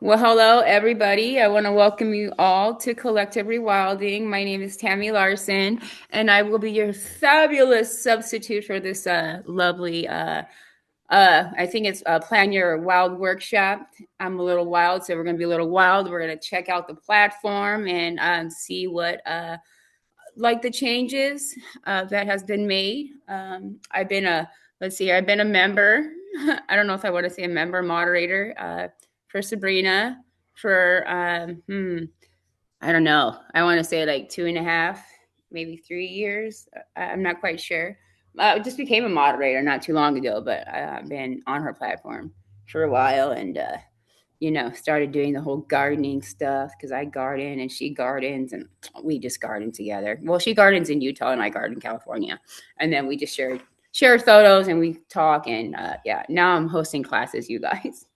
Well, hello, everybody. I want to welcome you all to Collective Rewilding. My name is Tammie Larson, and I will be your fabulous substitute for this lovely, I think it's Plan Your Wild workshop. I'm a little wild, so we're going to be a little wild. We're going to check out the platform and see what, like the changes that has been made. I've been let's see, I've been a member. I don't know if I want to say a member moderator for Sabrina for I don't know. I want to say like 2.5, maybe 3 years. I'm not quite sure. I just became a moderator not too long ago, but I've been on her platform for a while and started doing the whole gardening stuff because I garden and she gardens and we just garden together. Well, she gardens in Utah and I garden in California, and then we just share photos and we talk and yeah. Now I'm hosting classes, you guys.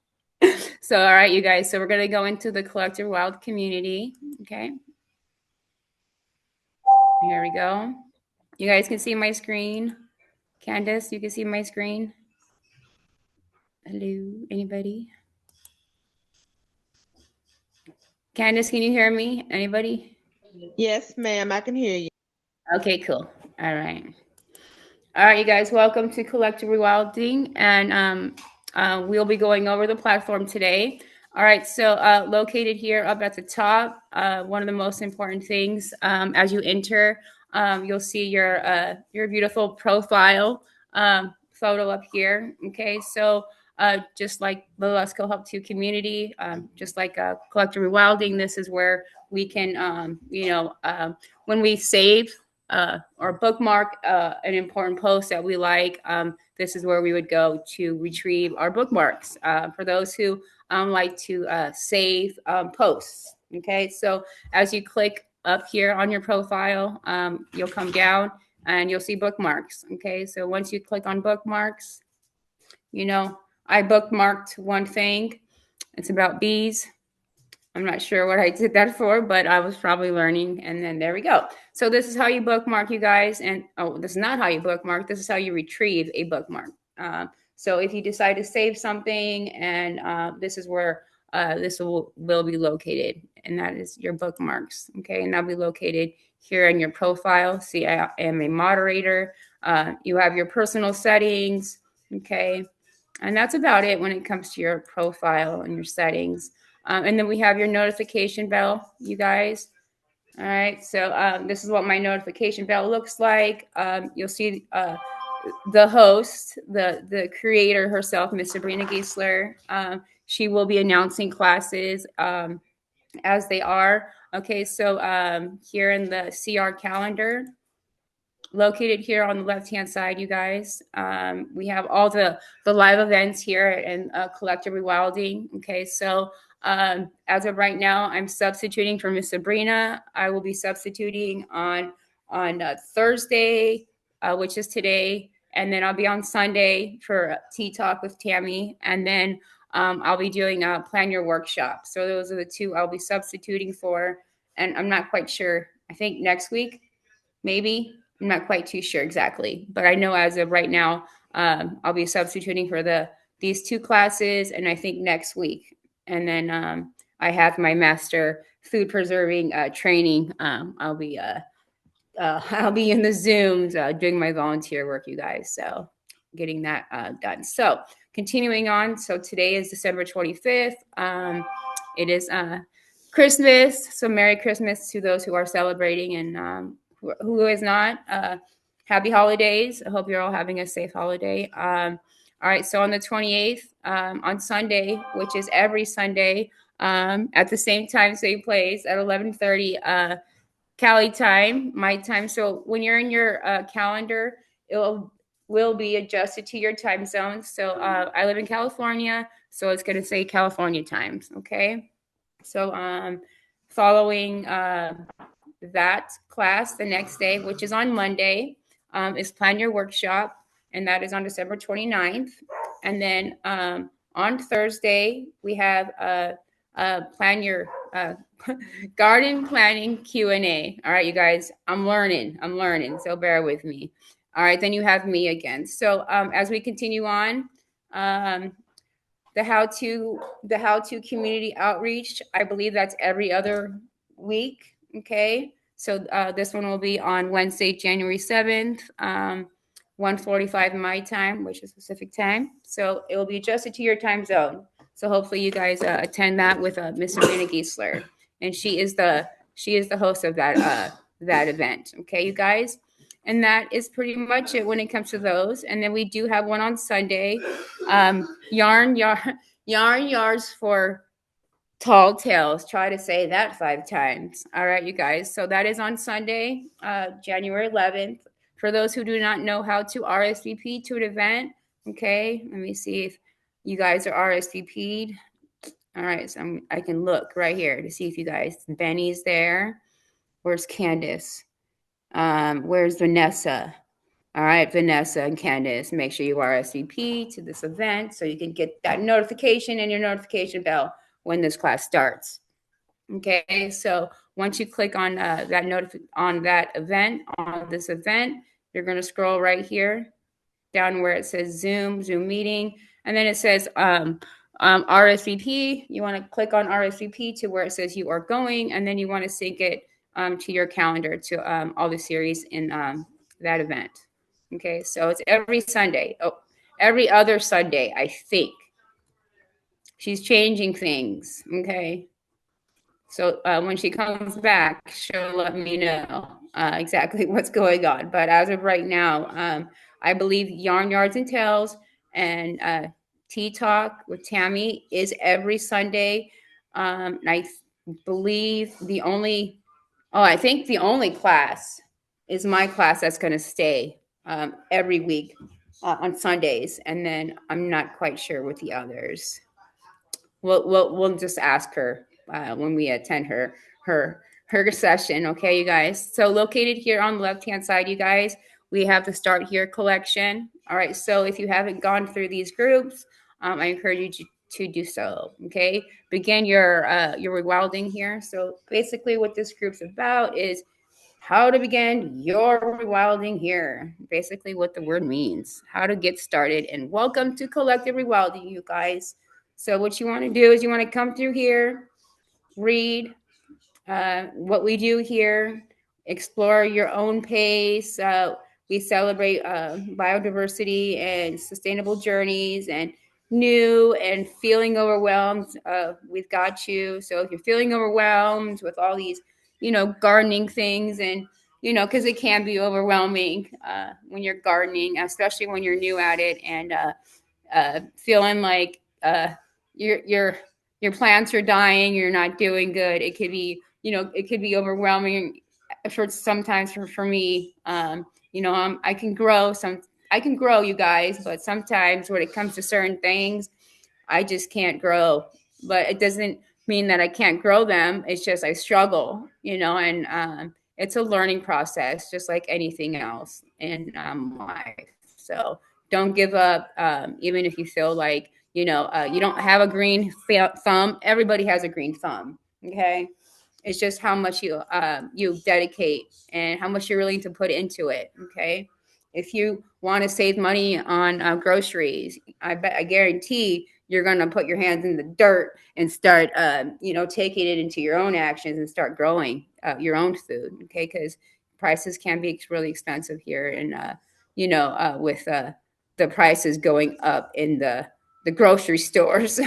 So, all right, you guys. So we're gonna go into the Collective Wild community. Okay, here we go. You guys can see my screen. Candace, you can see my screen. Hello, anybody? Candace, can you hear me? Anybody? Yes, ma'am, I can hear you. Okay, cool. All right. All right, you guys, welcome to Collective Rewilding, and we'll be going over the platform today. All right, so located here up at the top, one of the most important things as you enter, you'll see your beautiful profile photo up here. Okay, so just like the Let's Go Help 2 community, just like Collective Rewilding, this is where we can, when we save or bookmark an important post that we like, this is where we would go to retrieve our bookmarks for those who like to save posts. Okay, so as you click up here on your profile, you'll come down and you'll see bookmarks. Okay, so once you click on bookmarks, I bookmarked one thing. It's about bees. I'm not sure what I did that for, but I was probably learning. And then there we go. So this is how you bookmark, you guys. And oh, this is not how you bookmark. This is how you retrieve a bookmark. So if you decide to save something, and this is where this will be located, and that is your bookmarks. Okay, and that'll be located here in your profile. See, I am a moderator. You have your personal settings. Okay, and that's about it when it comes to your profile and your settings. And then we have your notification bell, you guys. All right. So this is what my notification bell looks like. You'll see the host, the creator herself, Miss Sabrina Geisler. She will be announcing classes as they are. Okay. So here in the CR calendar, located here on the left-hand side, you guys. We have all the live events here and Collective Rewilding. Okay, so as of right now, I'm substituting for Miss Sabrina. I will be substituting on Thursday, which is today, and then I'll be on Sunday for Tea Talk with Tammy, and then I'll be doing a Plan Your Workshop. So those are the two I'll be substituting for, and I'm not quite sure. I think next week, maybe. I'm not quite too sure exactly, but I know as of right now, I'll be substituting for these two classes, and I think next week, and then I have my master food preserving training. I'll be in the Zooms doing my volunteer work, you guys. So getting that done. So continuing on. So today is December 25th. It is Christmas. So Merry Christmas to those who are celebrating, and who is not. Happy holidays. I hope you're all having a safe holiday. All right. So on the 28th, on Sunday, which is every Sunday, at the same time, same place at 11:30. Cali time, my time. So when you're in your calendar, it will be adjusted to your time zone. So I live in California, so it's going to say California times. Okay. So following that class the next day, which is on Monday, is Plan Your Workshop, and that is on December 29th. And then on Thursday, we have Plan Your Garden Planning Q&A. All right, you guys, I'm learning, so bear with me. All right, then you have me again. So as we continue on, the how to community outreach. I believe that's every other week. Okay, so this one will be on Wednesday, January 7th, 1:45 my time, which is Pacific time. So it will be adjusted to your time zone. So hopefully you guys attend that with Miss Sabrina Giesler, and she is the host of that event. Okay, you guys. And that is pretty much it when it comes to those. And then we do have one on Sunday, yarn yards for tall tales. Try to say that 5 times. All right, you guys. So that is on Sunday, January 11th. For those who do not know how to RSVP to an event, okay, let me see if you guys are RSVP'd. All right, so I can look right here to see if you guys. Benny's there. Where's Candace? Where's Vanessa? All right, Vanessa and Candace, make sure you RSVP to this event so you can get that notification in your notification bell when this class starts. Okay, so once you click on that event, on this event, you're going to scroll right here down where it says Zoom meeting, and then it says RSVP. You want to click on RSVP to where it says you are going, and then you want to sync it to your calendar to all the series in that event. Okay, so it's every Sunday. Oh, every other Sunday, I think. She's changing things. Okay, so when she comes back, she'll let me know exactly what's going on. But as of right now, I believe Yarn Yards and Tales and Tea Talk with Tammy is every Sunday. I believe I think the only class is my class that's going to stay every week on Sundays. And then I'm not quite sure with the others. We'll just ask her when we attend her session. Okay, you guys. So located here on the left hand side, you guys, we have the Start Here collection. All right. So if you haven't gone through these groups, I encourage you to do so. Okay. Begin your rewilding here. So basically, what this group's about is how to begin your rewilding here. Basically, what the word means, how to get started. And welcome to Collective Rewilding, you guys. So, what you want to do is you want to come through here, read what we do here, explore your own pace. We celebrate biodiversity and sustainable journeys and new and feeling overwhelmed. We've got you. So if you're feeling overwhelmed with all these, gardening things and, because it can be overwhelming when you're gardening, especially when you're new at it and feeling like your plants are dying, you're not doing good. It could be overwhelming for sometimes for me. I can grow, you guys, but sometimes when it comes to certain things, I just can't grow. But it doesn't mean that I can't grow them. It's just I struggle, and it's a learning process, just like anything else in life. So don't give up, even if you feel like you don't have a green thumb. Everybody has a green thumb. Okay, it's just how much you dedicate and how much you're willing to put into it. Okay, if you want to save money on groceries, I guarantee you're going to put your hands in the dirt and start, taking it into your own actions and start growing your own food. Okay, because prices can be really expensive here, and with the prices going up in the grocery stores,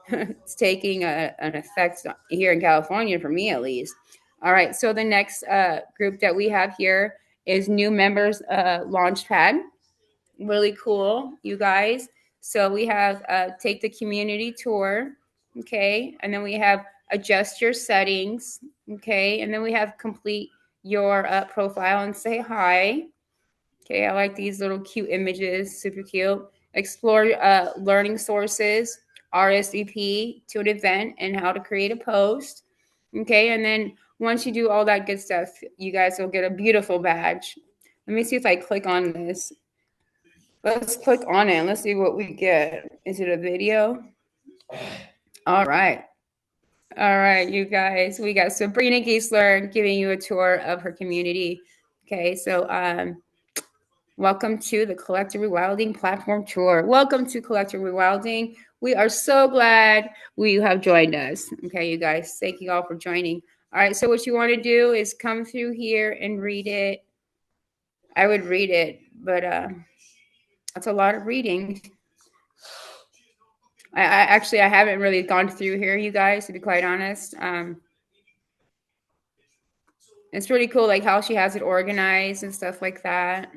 it's taking an effect here in California for me at least. All right, so the next group that we have here is new members launchpad. Really cool, you guys. So we have take the community tour, okay, and then we have adjust your settings, okay, and then we have complete your profile and say hi. Okay, I like these little cute images, super cute. Explore learning sources, RSVP to an event, and how to create a post. Okay, and then once you do all that good stuff, you guys will get a beautiful badge. Let me see if I click on this. Let's click on it and let's see what we get. Is it a video? All right. All right, you guys. We got Sabrina Giesler giving you a tour of her community. Okay, so welcome to the Collective Rewilding Platform Tour. Welcome to Collective Rewilding. We are so glad you have joined us. Okay, you guys, thank you all for joining. All right, so what you want to do is come through here and read it. I would read it, but that's a lot of reading. I haven't really gone through here, you guys, to be quite honest. It's really cool, like how she has it organized and stuff like that.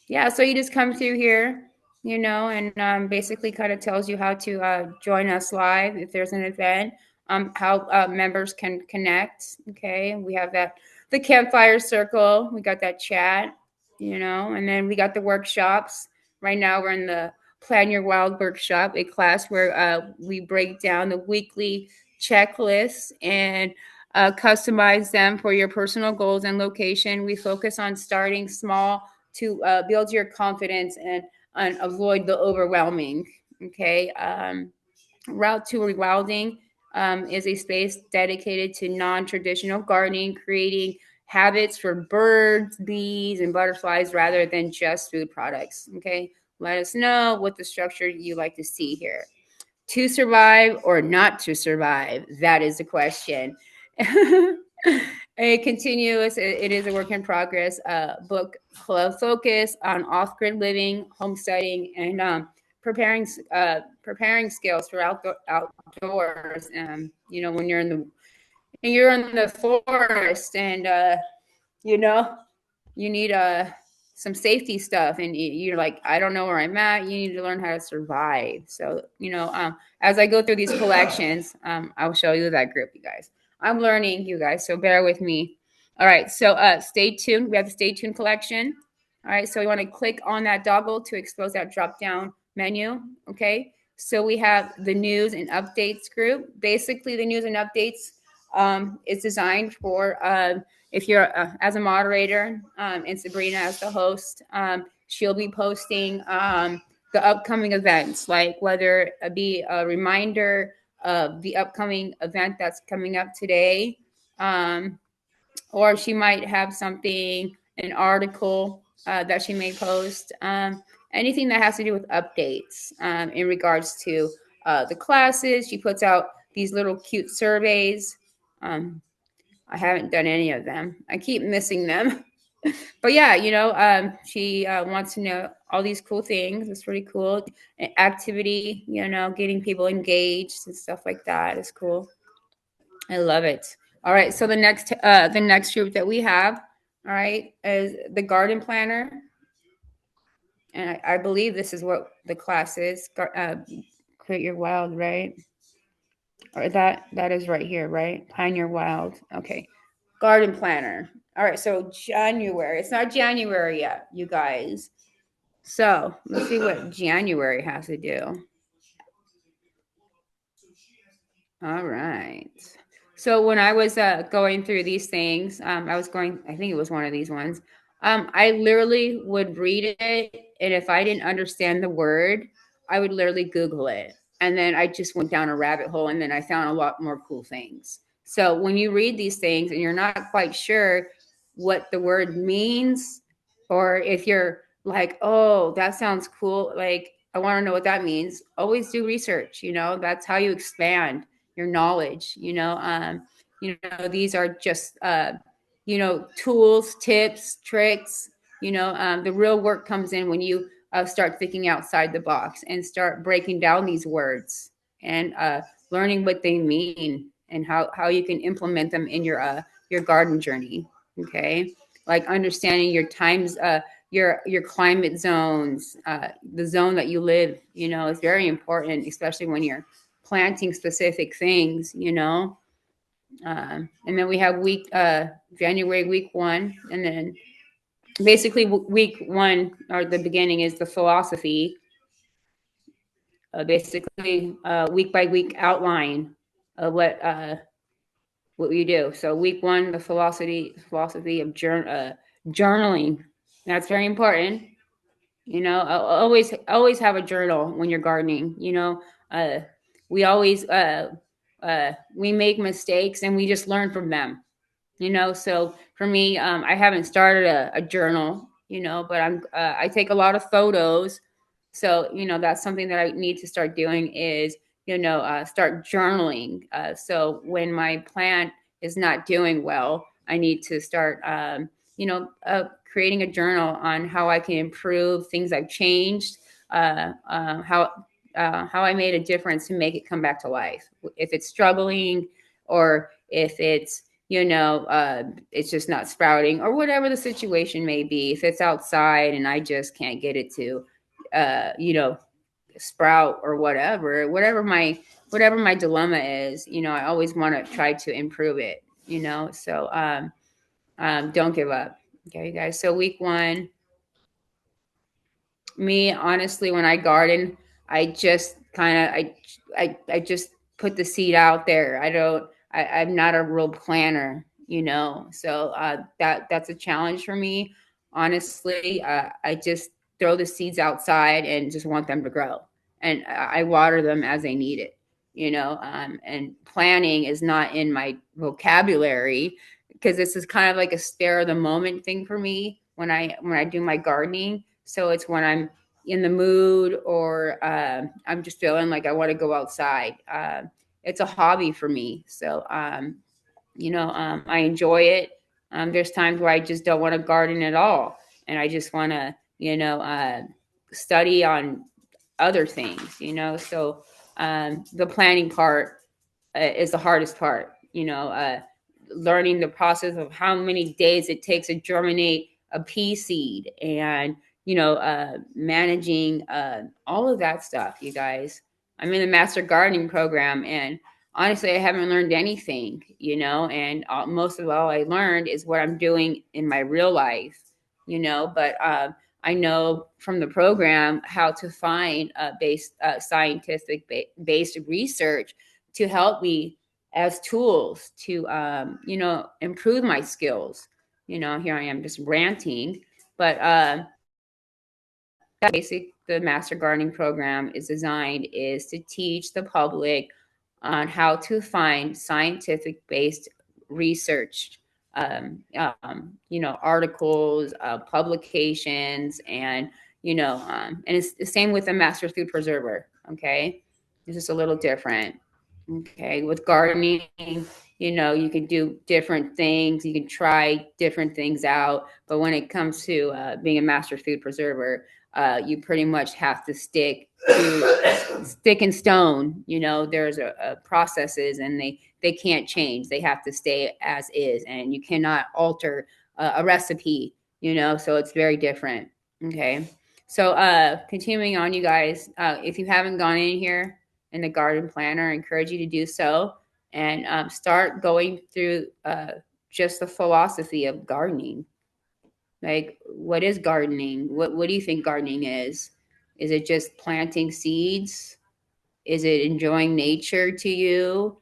Yeah, so you just come through here, and basically kind of tells you how to join us live if there's an event, how members can connect. Okay, we have the campfire circle, we got that chat, and then we got the workshops. Right now, we're in the Plan Your Wild workshop, a class where we break down the weekly checklists and customize them for your personal goals and location. We focus on starting small to build your confidence and avoid the overwhelming. Okay. Route to Rewilding is a space dedicated to non traditional gardening, creating habits for birds, bees, and butterflies rather than just food products. Okay. Let us know what the structure you like to see here. To survive or not to survive? That is the question. A continuous, it is a work in progress book club focus on off grid living, homesteading, and preparing skills for outdoors. When you're in the forest and you know you need some safety stuff and you're like, I don't know where I'm at. You need to learn how to survive. So as I go through these collections, I'll show you that group, you guys. I'm learning, you guys, so bear with me. All right, so stay tuned. We have the stay tuned collection. All right, so you want to click on that doggle to expose that drop down menu. Okay, so we have the news and updates group. Basically, the news and updates is designed for if you're as a moderator and Sabrina as the host, she'll be posting the upcoming events, like whether it be a reminder of the upcoming event that's coming up today, or she might have something, an article that she may post, anything that has to do with updates in regards to the classes. She puts out these little cute surveys. I haven't done any of them. I keep missing them. But yeah, she wants to know all these cool things. It's really cool. Activity, getting people engaged and stuff like that is cool. I love it. All right, so the next group that we have, all right, is the garden planner, and I believe this is what the class is. Create your wild, right? Or that is right here, right? Plan your wild. Okay, garden planner. All right, so January. It's not January yet, you guys. So let's see what January has to do. All right. So when I was going through these things, I think it was one of these ones. I literally would read it, and if I didn't understand the word, I would literally Google it. And then I just went down a rabbit hole, and then I found a lot more cool things. So when you read these things and you're not quite sure what the word means, or if you're like, oh, that sounds cool, like I want to know what that means, always do research. That's how you expand your knowledge. These are just tools, tips, tricks. The real work comes in when you start thinking outside the box and start breaking down these words and learning what they mean and how you can implement them in your garden journey. Okay, like understanding your times, your climate zones, the zone that you live, is very important, especially when you're planting specific things. And then we have January week 1, and then basically week 1 or the beginning is the philosophy. Basically, week by week outline of what we do. So week 1, the philosophy of journaling. That's very important. Always have a journal when you're gardening. Uh, we always we make mistakes and we just learn from them. So for me, I haven't started a journal. But I take a lot of photos So, that's something that I need to start doing is, start journaling. So when my plant is not doing well, I need to start, creating a journal on how I can improve things I've changed, how I made a difference to make it come back to life. If it's struggling, or if it's just not sprouting, or whatever the situation may be. If it's outside and I just can't get it to, sprout, or whatever my dilemma is, I always want to try to improve it. So don't give up. Okay, you guys. So week 1, me, honestly, when I garden, I just kind of I just put the seed out there. I'm not a real planner, so that's a challenge for me, honestly. I just throw the seeds outside and just want them to grow, and I water them as they need it. And planning is not in my vocabulary, because this is kind of like a spare of the moment thing for me when I do my gardening. So it's when I'm in the mood, or I'm just feeling like I want to go outside. It's a hobby for me. So, I enjoy it. There's times where I just don't want to garden at all. And I just want to, study on other things, So the planning part is the hardest part, learning the process of how many days it takes to germinate a pea seed, and managing all of that stuff, you guys. I'm in the master gardening program, and honestly, I haven't learned anything, and most of all I learned is what I'm doing in my real life, but I know from the program how to find scientific based research to help me as tools to improve my skills. Here I am just ranting, but basic the master gardening program is designed is to teach the public on how to find scientific based research, articles, publications, and it's the same with the master food preserver. Okay, it's just a little different. Okay, with gardening, you can do different things, you can try different things out, but when it comes to being a master food preserver, you pretty much have to stick and stone. There's a processes, and they can't change. They have to stay as is, and you cannot alter a recipe. So it's very different. Okay, so continuing on, you guys, if you haven't gone in here in the garden planner, I encourage you to do so, and start going through just the philosophy of gardening. Like, what is gardening? What do you think gardening is? Is it just planting seeds? Is it enjoying nature to you?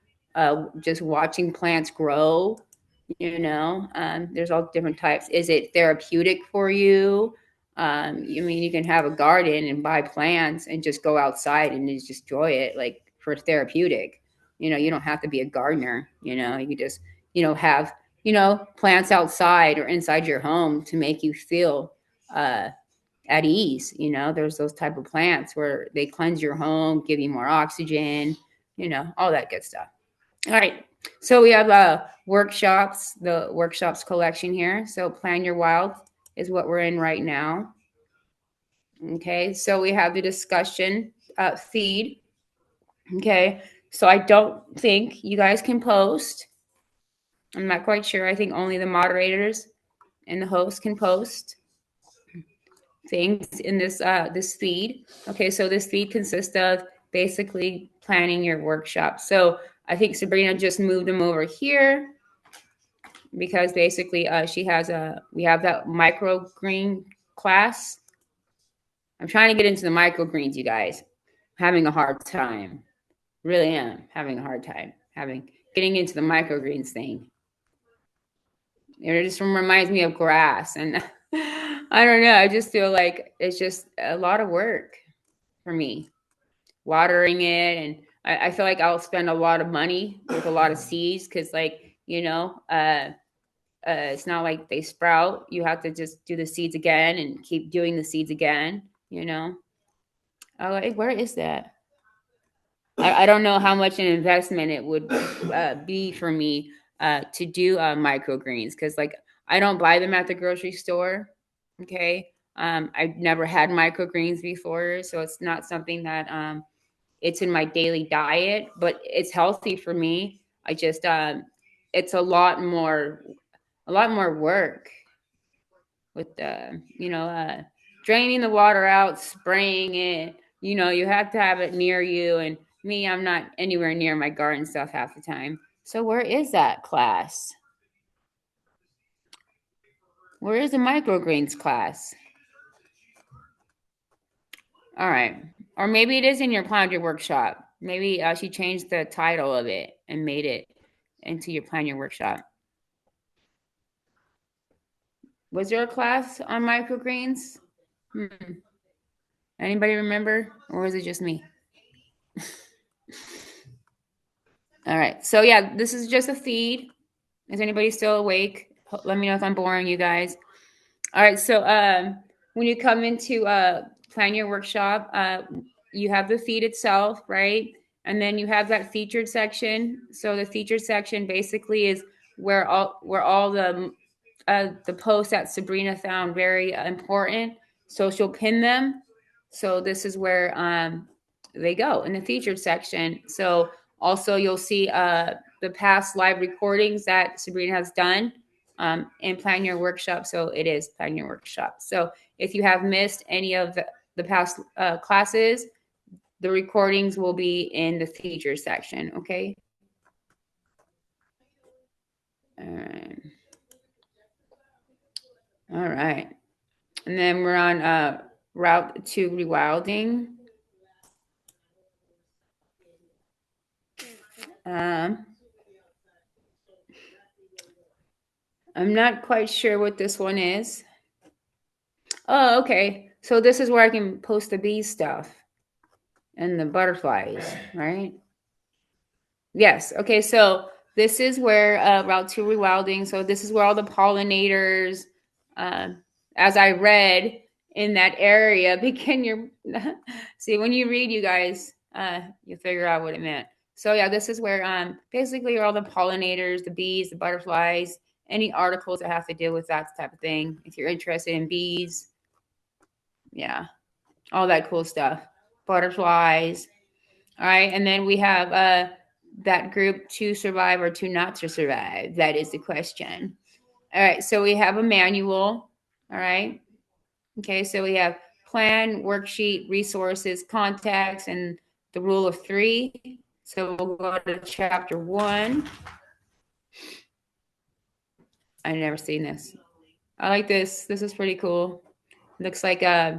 Just watching plants grow? There's all different types. Is it therapeutic for you? You can have a garden and buy plants and just go outside and just enjoy it, like for therapeutic. You don't have to be a gardener. You can just, have, plants outside or inside your home to make you feel at ease. There's those type of plants where they cleanse your home, give you more oxygen, all that good stuff. All right. So we have workshops, the workshops collection here. So Plan Your Wild is what we're in right now. Okay. So we have the discussion feed. Okay. So I don't think you guys can post. I'm not quite sure. I think only the moderators and the host can post things in this feed. Okay, so this feed consists of basically planning your workshop. So I think Sabrina just moved them over here because basically we have that microgreen class. I'm trying to get into the microgreens, you guys. I'm having a hard time. Really am having a hard time getting into the microgreens thing. It just reminds me of grass, and I don't know. I just feel like it's just a lot of work for me, watering it, and I feel like I'll spend a lot of money with a lot of seeds because, like, it's not like they sprout. You have to just do the seeds again and keep doing the seeds again. Where is that? I don't know how much an investment it would be for me to do microgreens, because like I don't buy them at the grocery store. Okay. I've never had microgreens before, so it's not something that it's in my daily diet, but it's healthy for me. I just it's a lot more work with the draining the water out, spraying it. You have to have it near you, and me, I'm not anywhere near my garden stuff half the time. So where is that class? Where is the microgreens class? All right. Or maybe it is in your Plan Your Workshop. Maybe she changed the title of it and made it into your Plan Your Workshop. Was there a class on microgreens? Anybody remember? Or was it just me? All right. So yeah, this is just a feed. Is anybody still awake? Let me know if I'm boring you guys. All right. So when you come into Plan Your Workshop, you have the feed itself, right? And then you have that featured section. So the featured section basically is where all the posts that Sabrina found very important. So she'll pin them. So this is where they go in the featured section. So also you'll see the past live recordings that Sabrina has done and Plan Your Workshop. So it is Plan Your Workshop. So if you have missed any of the past classes, the recordings will be in the feature section. Okay. All right. All right. And then we're on route to rewilding. I'm not quite sure what this one is. Oh, okay. So this is where I can post the bee stuff and the butterflies, right? Yes. Okay. So this is where route to rewilding. So this is where all the pollinators, uh, as I read in that area, begin your. See, when you read, you guys, you figure out what it meant. So yeah, this is where basically all the pollinators, the bees, the butterflies, any articles that have to deal with that type of thing. If you're interested in bees, yeah, all that cool stuff. Butterflies. All right. And then we have that group to survive or to not to survive. That is the question. All right. So we have a manual. All right. Okay. So we have plan, worksheet, resources, contacts, and the rule of three. So we'll go to chapter 1. I've never seen this. I like this. This is pretty cool. It looks like uh,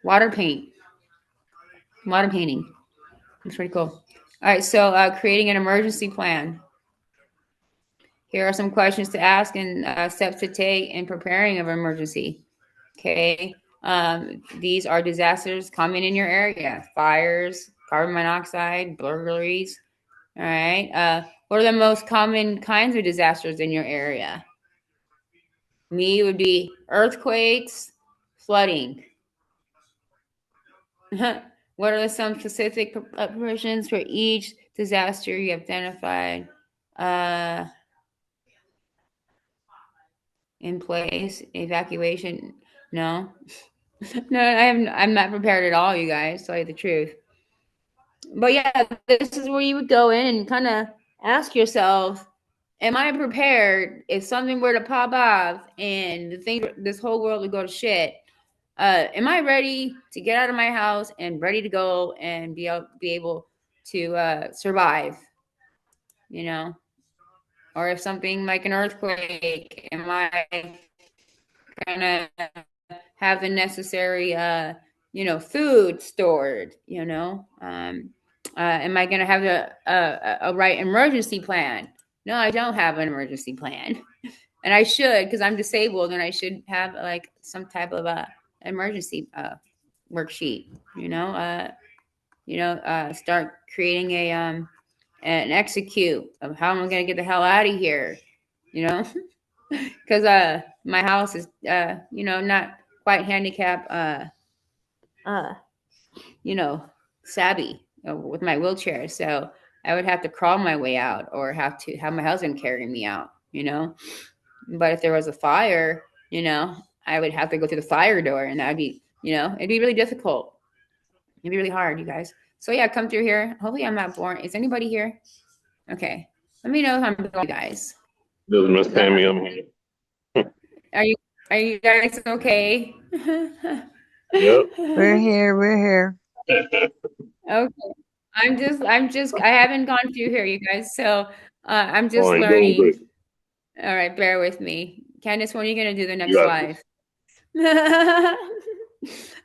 water paint, water painting. It's pretty cool. All right, so creating an emergency plan. Here are some questions to ask and steps to take in preparing of an emergency. Okay, these are disasters coming in your area: fires, carbon monoxide, burglaries. All right, what are the most common kinds of disasters in your area? Me would be earthquakes, flooding. What are some specific preparations for each disaster you have identified in place? Evacuation? No, no, I'm not prepared at all, you guys. To tell you the truth. But yeah, this is where you would go in and kind of ask yourself, am I prepared if something were to pop off and this whole world would go to shit? Am I ready to get out of my house and ready to go and be able to survive? You know, or if something like an earthquake, am I gonna have the necessary, food stored? Am I gonna have a right emergency plan? No, I don't have an emergency plan, and I should, because I'm disabled, and I should have like some type of emergency worksheet. Start creating an execute of how am I going to get the hell out of here, because my house is not quite handicap, uh, savvy with my wheelchair. So I would have to crawl my way out or have to have my husband carry me out. But if there was a fire, I would have to go through the fire door and that'd be, it'd be really difficult. It'd be really hard, you guys. So yeah, come through here. Hopefully I'm not boring. Is anybody here? Okay. Let me know if I'm going, guys. This is Miss Tammy. I'm here. Are you are you guys okay? Yep. We're here. We're here. Okay. I haven't gone through here, you guys. So I'm Oh, just I ain't doing learning. great. All right, bear with me. Candace, when are you gonna do the You next got this. live?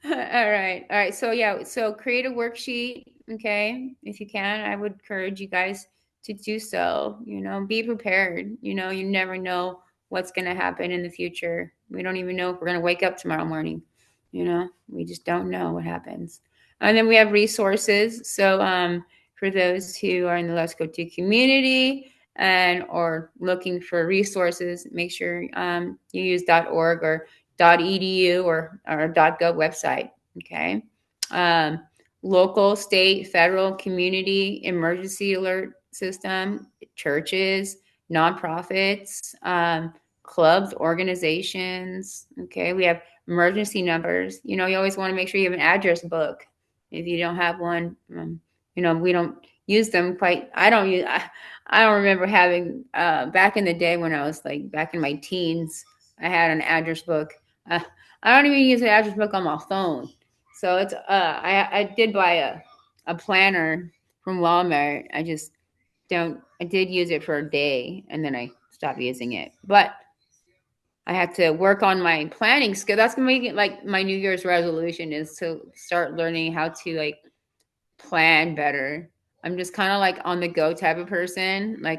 All right. All right. So yeah, so create a worksheet, okay? If you can, I would encourage you guys to do so. Be prepared. You never know what's going to happen in the future. We don't even know if we're going to wake up tomorrow morning. We just don't know what happens. And then we have resources. So for those who are in the Let's Go To community and or looking for resources, make sure you use .org or .edu or .gov website. Okay. Local, state, federal, community emergency alert system, churches, nonprofits, clubs, organizations. Okay. We have emergency numbers. You always want to make sure you have an address book. If you don't have one, we don't use them quite. I don't remember having back in the day when I was like back in my teens. I had an address book. I don't even use an address book on my phone. So it's I did buy a planner from Walmart. I just don't. I did use it for a day and then I stopped using it. But I had to work on my planning skill. That's gonna make it like my New Year's resolution is to start learning how to like plan better. I'm just kind of like on the go type of person. I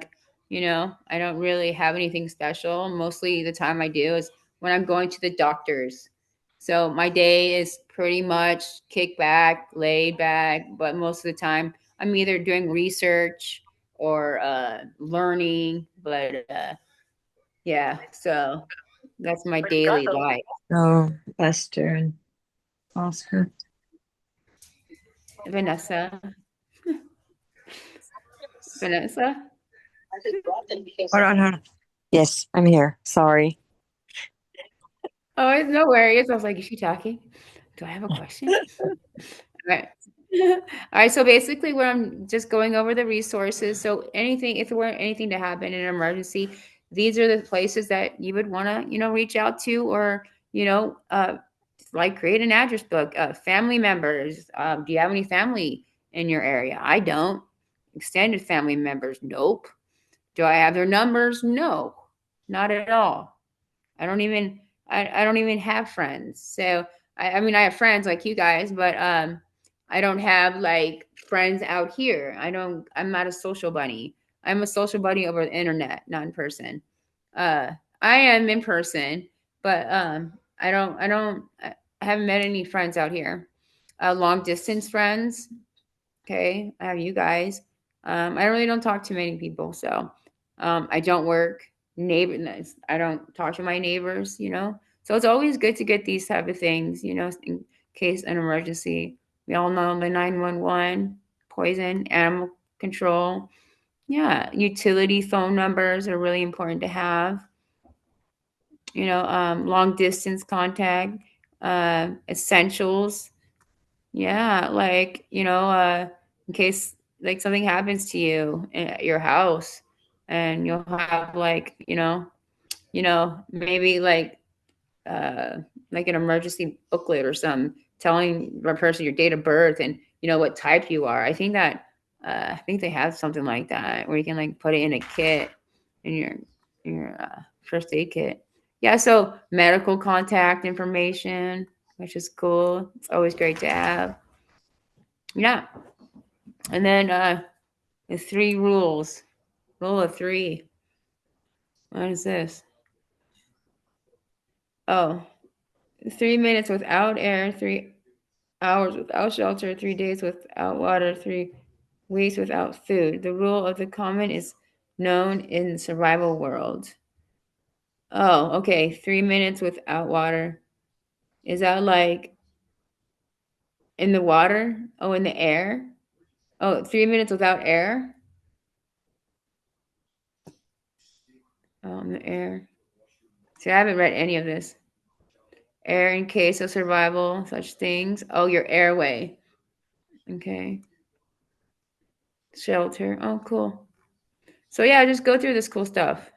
don't really have anything special. Mostly the time I do is when I'm going to the doctors. So my day is pretty much kick back, laid back, but most of the time I'm either doing research or learning. But yeah, so that's my daily life. Oh, Esther and Oscar. Vanessa. Vanessa? Hold on, hold on. Yes, I'm here. Sorry. Oh, no worries. I was like, is she talking? Do I have a question? All right. All right. So basically, where I'm just going over the resources. So if there were anything to happen in an emergency, these are the places that you would want to, reach out to, or like create an address book. Family members. Do you have any family in your area? I don't. Extended family members. Nope. Do I have their numbers? No, not at all. I don't even I don't even have friends. So I mean I have friends like you guys, but I don't have like friends out here. I'm not a social bunny. I'm a social bunny over the internet, not in person. Uh I am in person, but I haven't met any friends out here. Long distance friends. Okay, I have you guys. I really don't talk to many people, so I don't work neighbor. I don't talk to my neighbors. So it's always good to get these type of things, in case an emergency. We all know the 911, poison, animal control. Yeah, utility phone numbers are really important to have. Long distance contact, essentials. Yeah, in case like something happens to you at your house and you'll have maybe uh like an emergency booklet or some telling the person your date of birth and what type you are. I think they have something like that where you can like put it in a kit in your first aid kit. Yeah, so medical contact information, which is cool. It's always great to have. Yeah. And then the three rules. Rule of three. What is this? Oh, 3 minutes without air, 3 hours without shelter, 3 days without water, 3 weeks without food. The rule of the common is known in the survival world. Oh, okay. 3 minutes without water. Is that like in the water? Oh, in the air? Oh, 3 minutes without air? Oh, in the air. See, I haven't read any of this. Air in case of survival, such things. Oh, your airway. Okay. Shelter. Oh, cool. So yeah, just go through this cool stuff.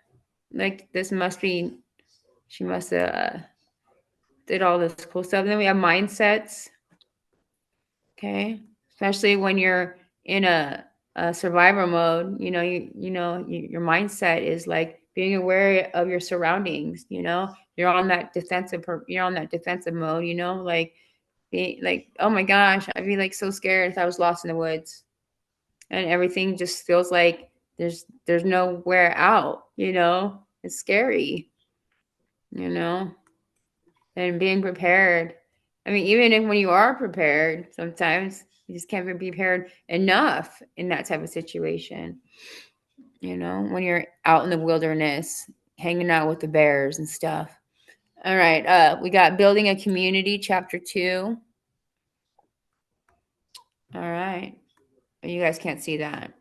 Like this must be, she must have did all this cool stuff. And then we have mindsets. Okay. Especially when you're in a survivor mode, your mindset is like being aware of your surroundings. You're on that defensive mode. Like be like, oh my gosh, I'd be like so scared if I was lost in the woods, and everything just feels like there's nowhere out. It's scary. You know, and being prepared. I mean, even if when you are prepared, sometimes you just can't be prepared enough in that type of situation. When you're out in the wilderness, hanging out with the bears and stuff. All right, we got building a community, chapter 2. All right, you guys can't see that.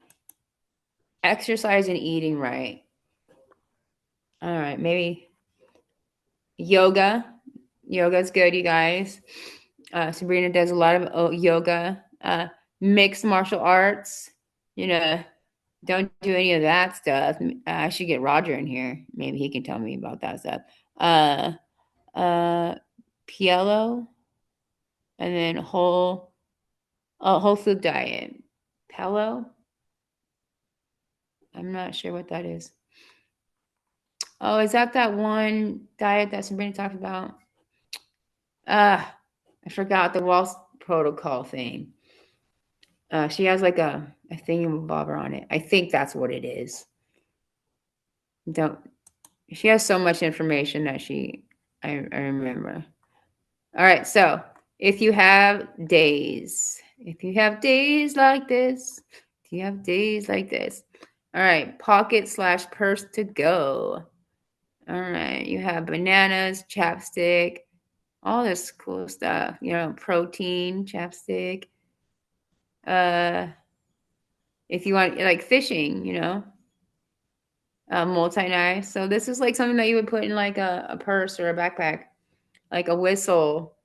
Exercise and eating right. All right, maybe yoga. Yoga's good, you guys. Sabrina does a lot of yoga. Mixed martial arts. Don't do any of that stuff. I should get Roger in here. Maybe he can tell me about that stuff. Pielo, and then whole food diet. Pelo. I'm not sure what that is. Oh, is that one diet that Sabrina talked about? I forgot the Walls protocol thing. She has like a thingamabobber on it. I think that's what it is. She has so much information that I remember. All right, so if you have days like this, all right, pocket/purse to go. All right, you have bananas, chapstick, all this cool stuff. Protein, chapstick. If you want like fishing, multi-knife. So this is like something that you would put in like a purse or a backpack, like a whistle,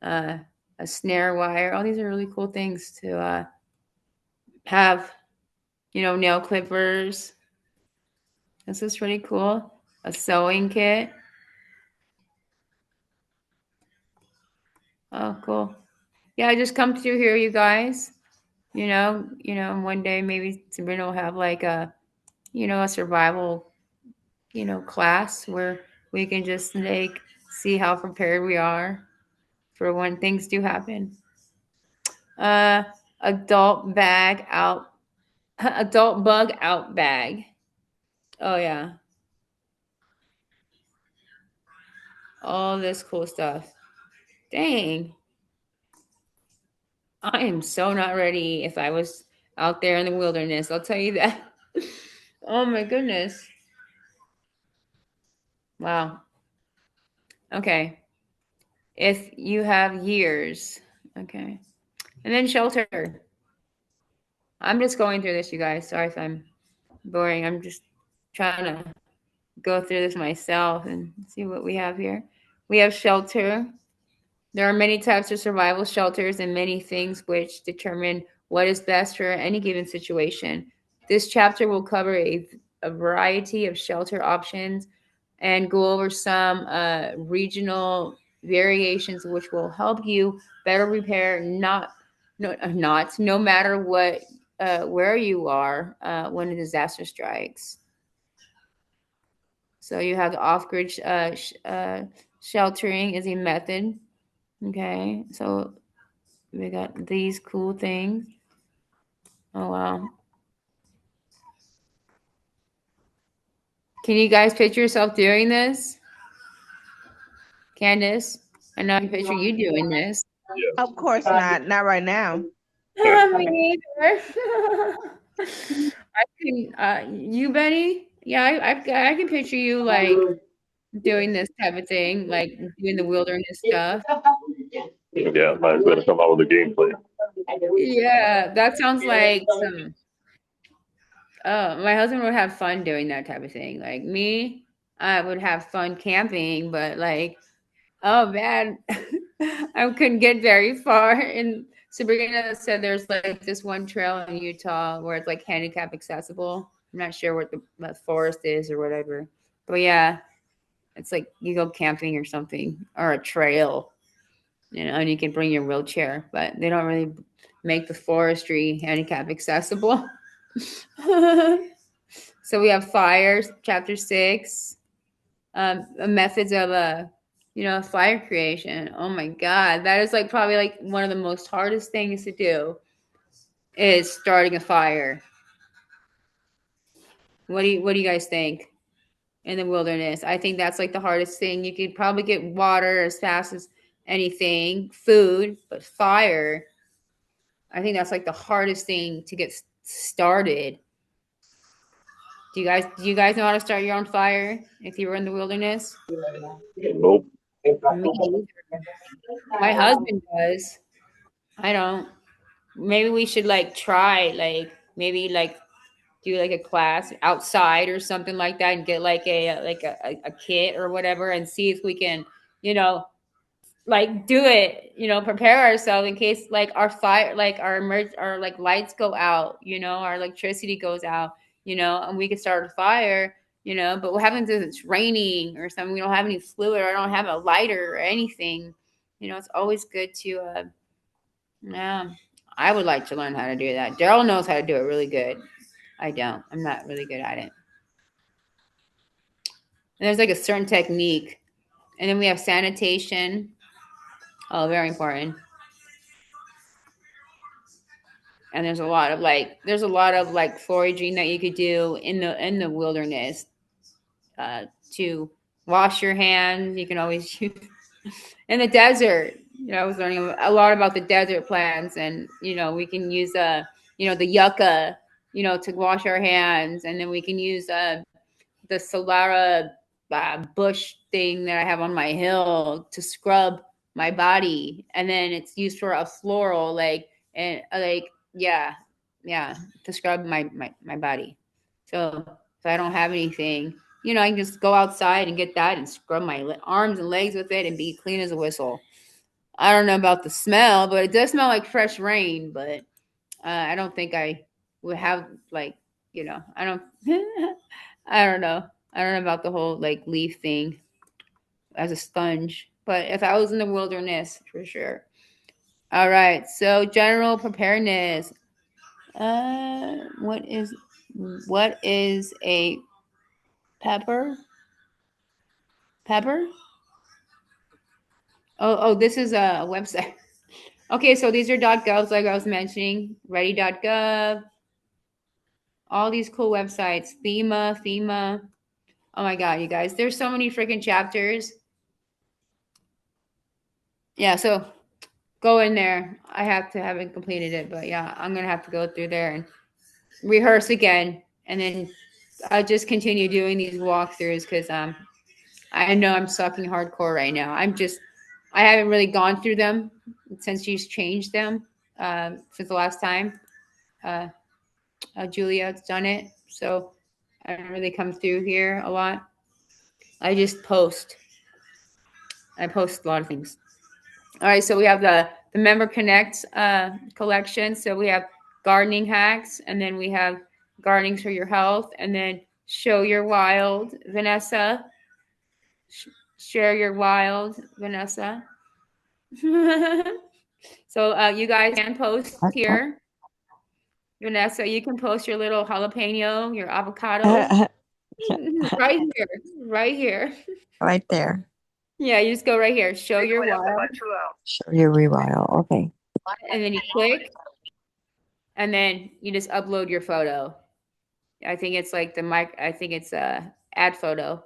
a snare wire. All these are really cool things to have. Nail clippers. This is pretty cool. A sewing kit. Oh, cool. Yeah, just come through here, you guys. One day maybe Sabrina will have like a survival, class where we can just like see how prepared we are for when things do happen. Adult bug out bag. Oh yeah. All this cool stuff. Dang. I am so not ready if I was out there in the wilderness. I'll tell you that. Oh my goodness. Wow. Okay. If you have years. Okay. And then shelter. I'm just going through this, you guys. Sorry if I'm boring. I'm just trying to go through this myself and see what we have here. We have shelter. There are many types of survival shelters and many things which determine what is best for any given situation. This chapter will cover a variety of shelter options and go over some regional variations which will help you better prepare no matter what where you are when a disaster strikes. So you have the off-grid sheltering is a method. Okay, so we got these cool things. Oh wow! Can you guys picture yourself doing this, Candace? I know I can picture you doing this. Yeah. Of course not. Not right now. Me neither. I can. You, Benny? Yeah, I can picture you like doing this type of thing, like doing the wilderness stuff. Yeah, mine's gonna come out with a gameplay. Yeah, that sounds like some. Oh, my husband would have fun doing that type of thing. Like me, I would have fun camping, but like, oh man, I couldn't get very far. And Sabrina said there's like this one trail in Utah where it's like handicap accessible. I'm not sure what the forest is or whatever, but yeah, it's like you go camping or something or a trail, and you can bring your wheelchair, but they don't really make the forestry handicap accessible. So we have fires, chapter 6, methods of fire creation. Oh my God, that is like probably like one of the most hardest things to do is starting a fire. What do you guys think in the wilderness? I think that's like the hardest thing. You could probably get water as fast as anything, food, but fire. I think that's like the hardest thing to get started. Do you guys know how to start your own fire if you were in the wilderness? Nope. Me either. My husband does. I don't. Maybe we should like try maybe like do like a class outside or something like that and get like a kit or whatever and see if we can, you know, like do it, prepare ourselves in case like our fire, like our like lights go out, our electricity goes out, and we could start a fire, but what happens if it's raining or something? We don't have any fluid or I don't have a lighter or anything. It's always good to, yeah, I would like to learn how to do that. Daryl knows how to do it really good. I don't. I'm not really good at it. And there's like a certain technique. And then we have sanitation. Oh, very important. And there's a lot of foraging that you could do in the wilderness, to wash your hands. You can always use in the desert. I was learning a lot about the desert plants, and we can use the yucca, to wash our hands, and then we can use the Solara bush thing that I have on my hill to scrub my body, and then it's used for a floral, and yeah, yeah, to scrub my body. So if I don't have anything, I can just go outside and get that and scrub my arms and legs with it and be clean as a whistle. I don't know about the smell, but it does smell like fresh rain. But I don't think I would have I don't. I don't know. I don't know about the whole like leaf thing as a sponge, but if I was in the wilderness, for sure. All right. So general preparedness. What is a pepper? Pepper? Oh, this is a website. Okay, so these are .govs like I was mentioning. Ready.gov. All these cool websites. FEMA. Oh my God, you guys. There's so many freaking chapters. Yeah, so go in there. I haven't completed it, but yeah, I'm gonna have to go through there and rehearse again, and then I'll just continue doing these walkthroughs because I know I'm sucking hardcore right now. I haven't really gone through them since she's changed them since the last time Julia's done it, so I don't really come through here a lot. I just post. I post a lot of things. All right, so we have the Member Connect collection. So we have gardening hacks, and then we have gardening for your health, and then show your wild, Vanessa. Share your wild, Vanessa. So you guys can post here. Vanessa, you can post your little jalapeno, your avocado. Right here. Right here. Right there. Yeah, you just go right here. Show your wild. Show your rewile. Okay. And then you click, and then you just upload your photo. I think it's like I think it's a add photo,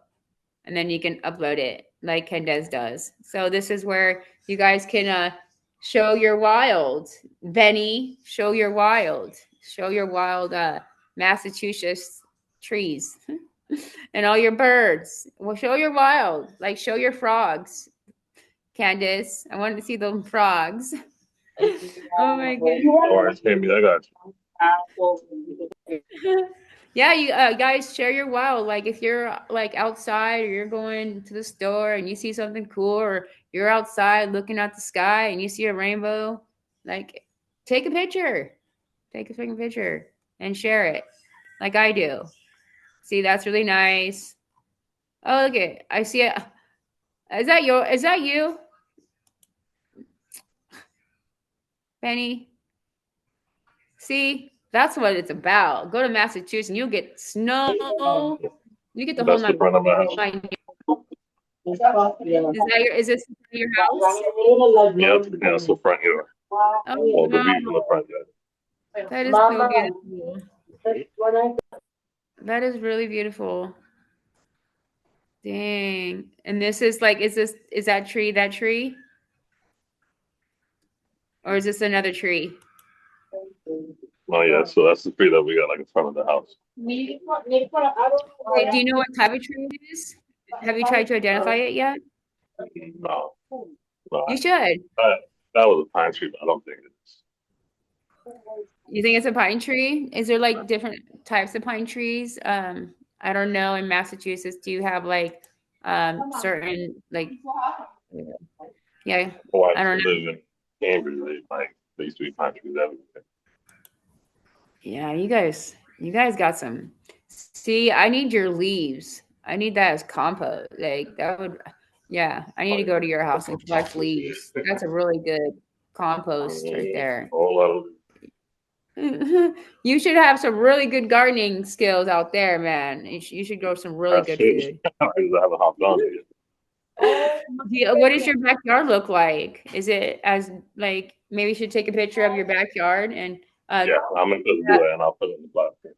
and then you can upload it like Candes does. So this is where you guys can show your wild. Benny, show your wild. Show your wild Massachusetts trees. And all your birds. Well, show your wild. Like, show your frogs, Candace. I wanted to see those frogs. Oh my goodness. All right, Tammy, I got Yeah, you guys share your wow. Like if you're like outside or you're going to the store and you see something cool, or you're outside looking at the sky and you see a rainbow, like take a picture. Take a freaking picture and share it like I do. See, that's really nice. Oh, look it. I see it. Is that you, Benny? See, that's what it's about. Go to Massachusetts and you'll get snow. You get the you. whole That's the front of my house. night. Is this your house? Yep, that's the front yard. Oh, Or the wow. view from the front yard. That is so beautiful. That is really beautiful. Dang. And this is like, is that tree that tree? Or is this another tree? Oh yeah, so that's the tree that we got like in front of the house. Wait, do you know what type of tree it is? Have you tried to identify it yet? No, no, You should. that was a pine tree, but I don't think it is. You think it's a pine tree? Is there like different types of pine trees? I don't know. In Massachusetts, do you have like certain like yeah? Oh, I don't know. live in Cambridge. They used to be pine trees everywhere. Yeah, you guys got some. See, I need your leaves. I need that as compost. Like that would, yeah. I need to go to your house and collect leaves. That's a really good compost right there. A whole lot of You should have some really good gardening skills out there, man. You should grow some really good food. I haven't hopped on it yet. What does your backyard look like? Is it as like maybe you should take a picture of your backyard and Yeah, I'm gonna do it and I'll put it in the platform.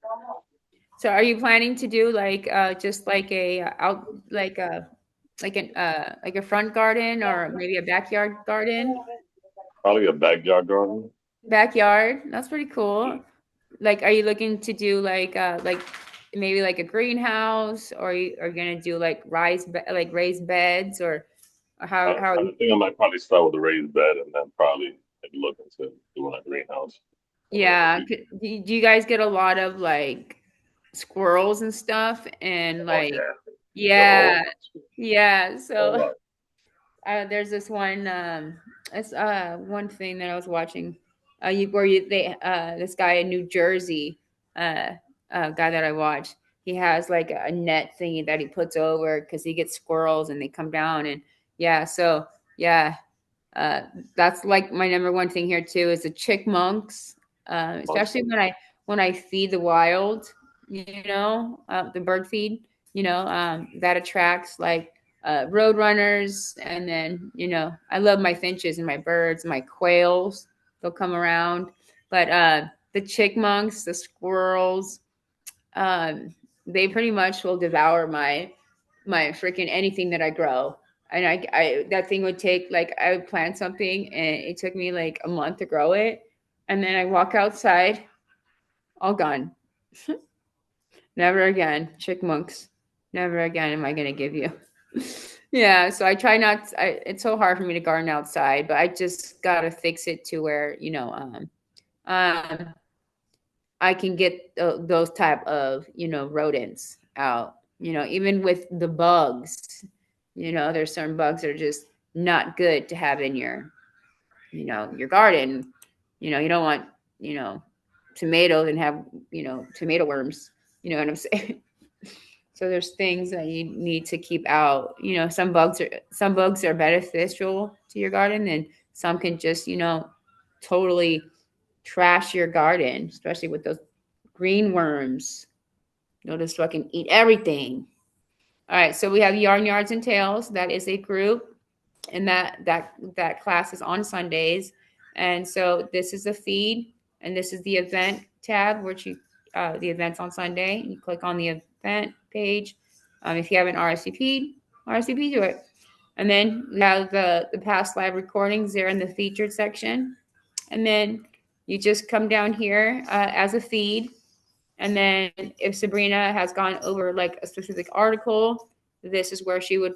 so are you planning to do like just like a out like a front garden or maybe a backyard garden? Probably a backyard garden. Backyard, that's pretty cool. Like, are you looking to do like maybe like a greenhouse, or are you gonna do like raised beds, or how are I you? think I might probably start with a raised bed and then probably maybe look into doing a greenhouse. Yeah, do you guys get a lot of like squirrels and stuff and like yeah, yeah. So there's this one it's one thing that I was watching this guy in New Jersey guy that I watched, he has like a net thingy that he puts over because he gets squirrels and they come down and yeah, so yeah, uh that's like my number one thing here too is the chickmunks, especially when I feed the wild, the bird feed, that attracts like road runners. And then, I love my finches and my birds, my quails. They'll come around. But the chickmunks, the squirrels, um, they pretty much will devour my freaking anything that I grow. And I that thing would take like I would plant something and it took me like a month to grow it. And then I walk outside, all gone. Never again, chickmunks. Never again am I gonna give you. Yeah, so I try not. It's so hard for me to garden outside, but I just gotta fix it to where um, I can get those type of rodents out. Even with the bugs, there's certain bugs that are just not good to have in your garden. You don't want tomatoes and have tomato worms. You know what I'm saying? So there's things that you need to keep out. Some bugs are beneficial to your garden, and some can just totally trash your garden, especially with those green worms. They'll just fucking eat everything. All right, so we have Yards and Tales. That is a group, and that class is on Sundays. And so this is the feed, and this is the event tab, which the events on Sunday. You click on the event page. If you haven't RSVP to it. And then you have the past live recordings there in the featured section. And then you just come down here as a feed. And then if Sabrina has gone over like a specific article, this is where she would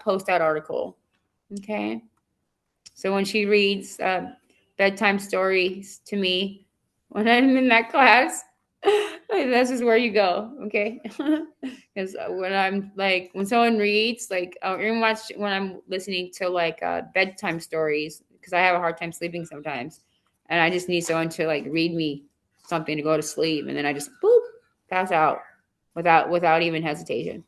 post that article. Okay. So when she reads bedtime stories to me when I'm in that class, this is where you go. Okay. Because when someone reads, like, even when I'm listening to like bedtime stories, because I have a hard time sleeping sometimes, and I just need someone to like read me something to go to sleep, and then I just boop pass out without even hesitation.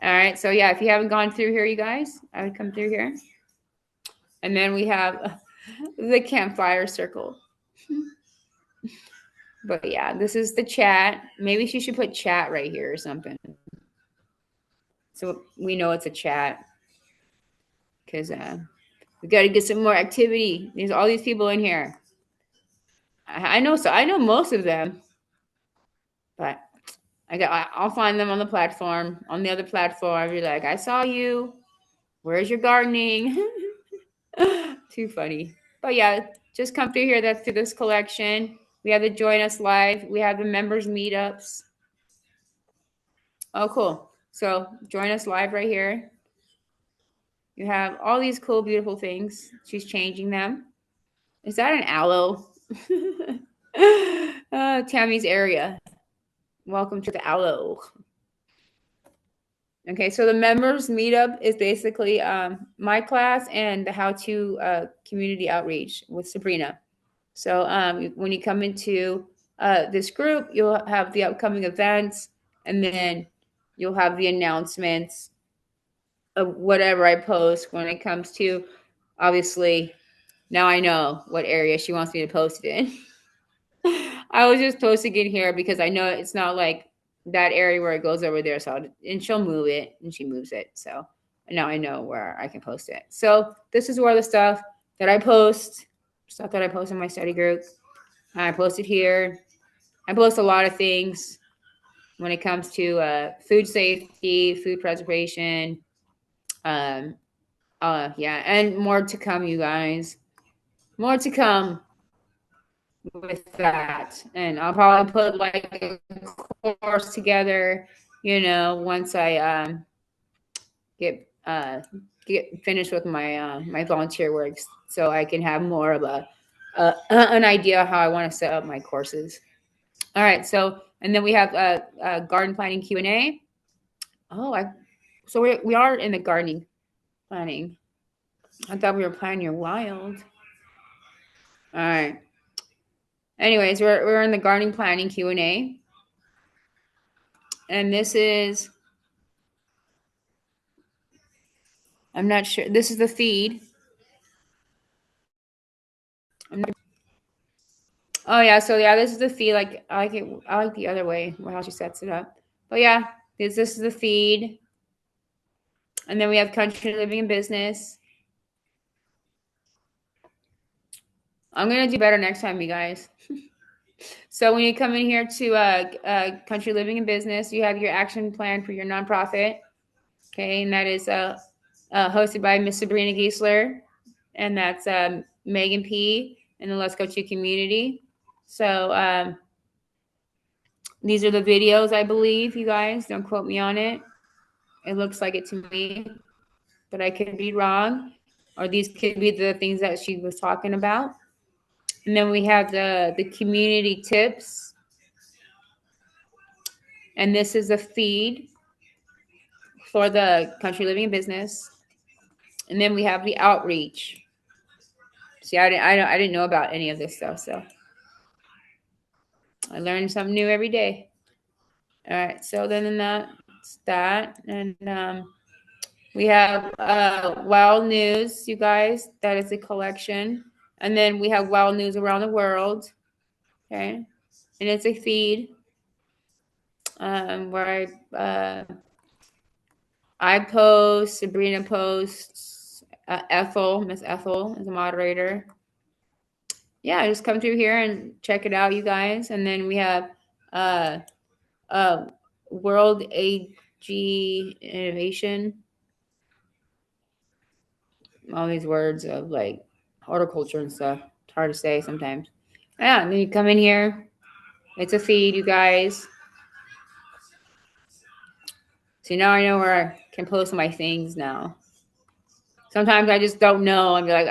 All right. So yeah, if you haven't gone through here, you guys, I would come through here. And then we have the campfire circle. But yeah, this is the chat. Maybe she should put chat right here or something, so we know it's a chat. Because we got to get some more activity. There's all these people in here. I know most of them, but I'll find them on the platform. On the other platform, I'll be like, I saw you. Where's your gardening? Too funny. But yeah, just come through here. That's through this collection. We have the Join Us Live. We have the members meetups. Oh, cool. So join us live right here. You have all these cool, beautiful things. She's changing them. Is that an aloe? Tammy's area. Welcome to the aloe. Okay, so the members meetup is basically my class and the how-to community outreach with Sabrina. So when you come into this group, you'll have the upcoming events, and then you'll have the announcements of whatever I post when it comes to, obviously, now I know what area she wants me to post it in. I was just posting it here because I know it's not like that area where it goes over there. And she'll move it, and she moves it. So now I know where I can post it. So this is where the stuff that I post, stuff that I post in my study group, I post it here. I post a lot of things when it comes to food safety, food preservation, yeah, and more to come, you guys. More to come with that. And I'll probably put like a course together, once I get finished with my my volunteer works, so I can have more of an idea how I want to set up my courses. All right, so and then we have garden planning Q&A. So we are in the gardening planning. I thought we were planning your wild. All right. Anyways, we're in the gardening planning Q&A. And this is, I'm not sure. This is the feed. Oh yeah, so yeah, this is the feed. Like I like the other way, how she sets it up. But yeah, this is the feed. And then we have country living and business. I'm gonna do better next time, you guys. So when you come in here to country living and business, you have your action plan for your nonprofit. Okay, and that is hosted by Miss Sabrina Giesler, and that's Megan P. and the Let's Go To community. So these are the videos, I believe, you guys. Don't quote me on it. It looks like it to me, but I could be wrong. Or these could be the things that she was talking about. And then we have the community tips. And this is a feed for the country living and business. And then we have the outreach. See, I didn't know about any of this stuff, so I learned something new every day. All right, so then that's that, and we have Wild News, you guys. That is a collection, and then we have Wild News around the world. Okay, and it's a feed where I post, Sabrina posts, Miss Ethel is a moderator. Yeah, just come through here and check it out, you guys. And then we have World AG Innovation. All these words of like horticulture and stuff. It's hard to say sometimes. Yeah, and then you come in here. It's a feed, you guys. So now I know where I can post my things now. Sometimes I just don't know. I'll be like,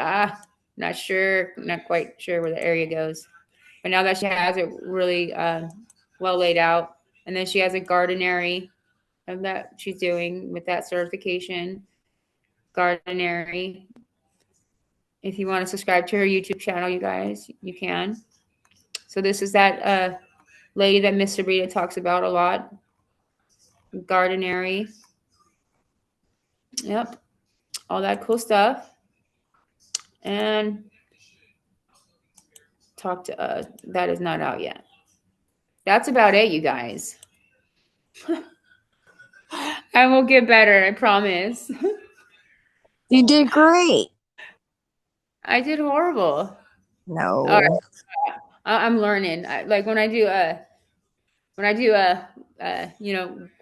not sure, not quite sure where the area goes. But now that she has it really well laid out, and then she has a gardenary of that she's doing with that certification. Gardenary. If you want to subscribe to her YouTube channel, you guys, you can. So this is that lady that Miss Sabrina talks about a lot. Gardenary. Yep. All that cool stuff. And talk to us. That is not out yet. That's about it, you guys. I will get better, I promise. You did great. I did horrible. No. All right. I'm learning. Like when I do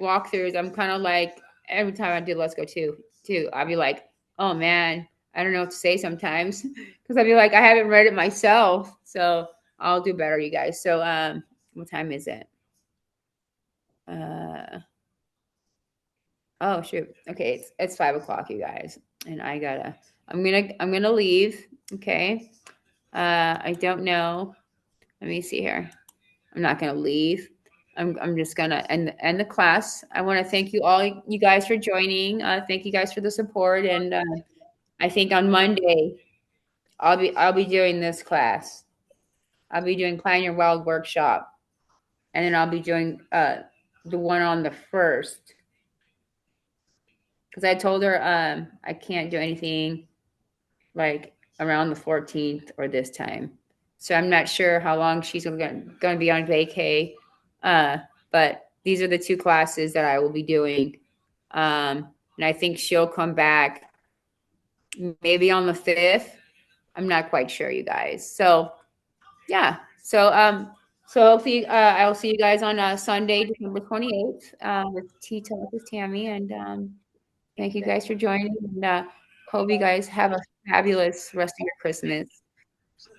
walkthroughs, I'm kind of like every time I do Let's Go too, I'll be like, oh man, I don't know what to say sometimes because I'll be like, I haven't read it myself, so I'll do better, you guys. So what time is it? Oh shoot. Okay, it's 5 o'clock, you guys, and I'm gonna leave. Okay. I don't know. Let me see here. I'm not gonna leave. I'm just gonna end the class. I want to thank you all, you guys, for joining. Thank you guys for the support, and I think on Monday I'll be doing this class. I'll be doing Plan Your Wild workshop, and then I'll be doing the one on the 1st. Because I told her I can't do anything like around the 14th or this time. So I'm not sure how long she's going to be on vacay. But these are the 2 classes that I will be doing. And I think she'll come back maybe on the 5th. I'm not quite sure, you guys. So yeah. So hopefully I'll see you guys on Sunday, December 28th with Tea Talk with Tammy. And thank you guys for joining. And hope you guys have a fabulous rest of your Christmas,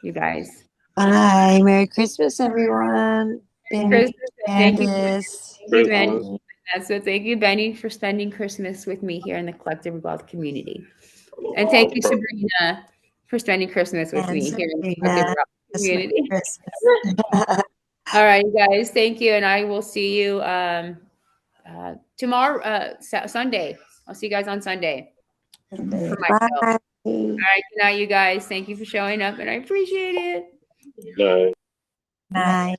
you guys. Bye. Merry Christmas, everyone. Christmas, thank you. Candace. Thank you, Benny. So thank you, Benny, for spending Christmas with me here in the Collective Wealth community. And thank you, Sabrina, for spending Christmas with me here in the Collective Wealth community. All right, you guys. Thank you. And I will see you tomorrow, Sunday. I'll see you guys on Sunday. For myself. Bye. All right. Good night, you guys. Thank you for showing up, and I appreciate it. Night. Bye.